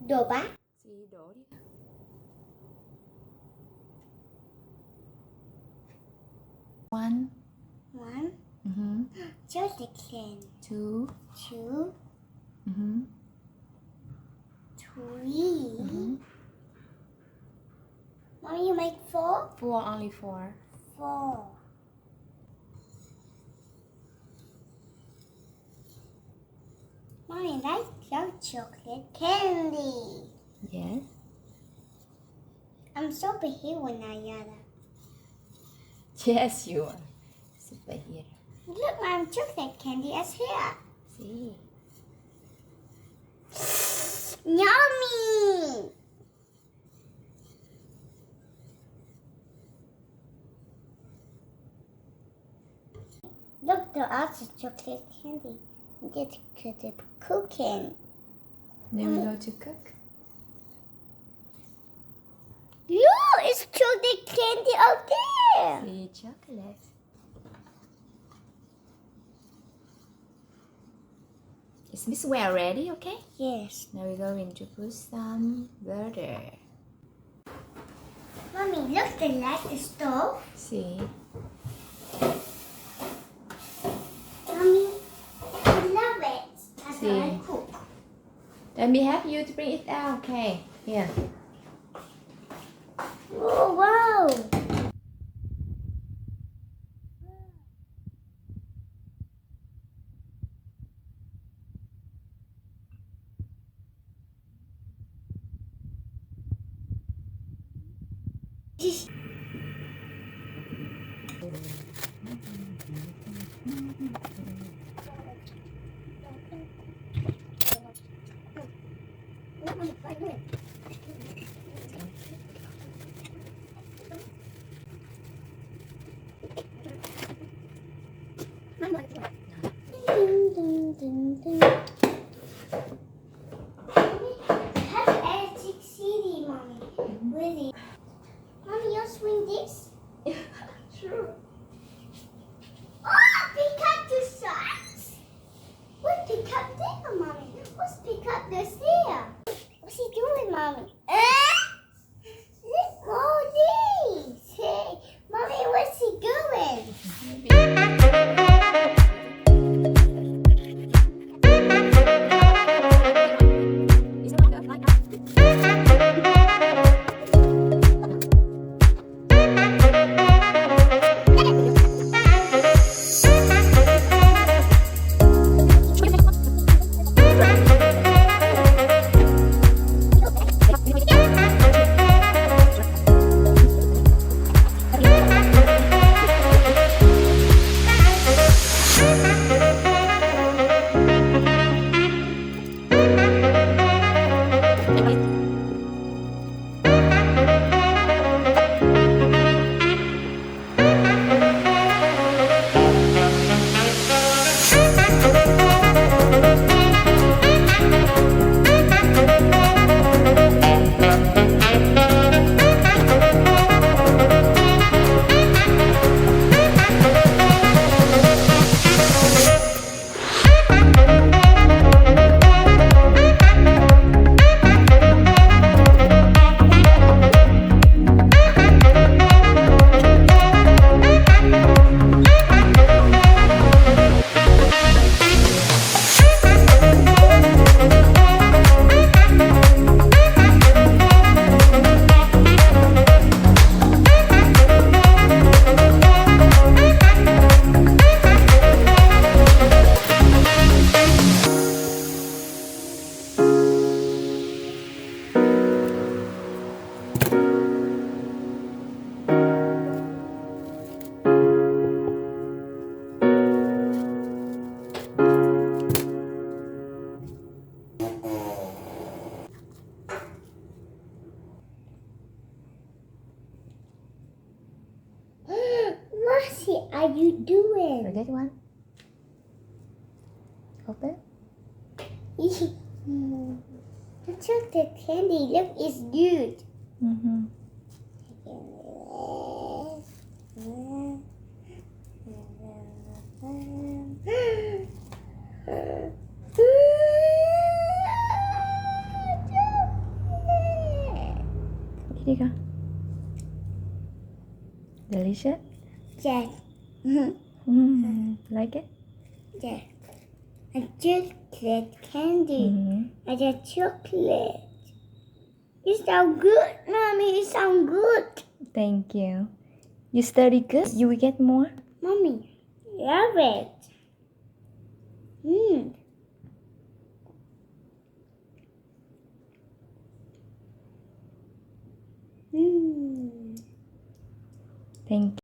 Đồ bát. Gì đổ đi. One. Chocolate candy. Two. 3. Mommy, you make 4? Four, only four. 4. Mommy, like your chocolate candy. Yes. I'm superhero Nayara. Yes, you are. Superhero. Look, my chocolate candy is here. See. Yummy! Look, there are chocolate candy. Get cooking. Then we go to cook. Look, it's chocolate candy out there. See chocolate. Is Miss Well ready? Okay. Yes. Now we're going to put some butter. Mommy, look, the light the stove. See. Mommy, I love it. That's See. how I cook. Let me help you to bring it out. Okay. Here. Oh, wow. Have electric CD, Mommy. Really? Mommy, you swing this? Sure. Oh, pick up the socks. What pick up there, Mommy? What's pick up this there? What's he doing, Mommy? Look, all these. Hey, Mommy, what's he doing? What are you doing? Forget one. Open. The chocolate candy, look, it's good. Mm-hmm. đi con. Delicious. Yes. Like it? Yes. A chocolate candy. And a chocolate. It sounds good, Mommy. It sounds good. Thank you. You study good, you will get more. Mommy, love it. Mm. Mm. Thank you.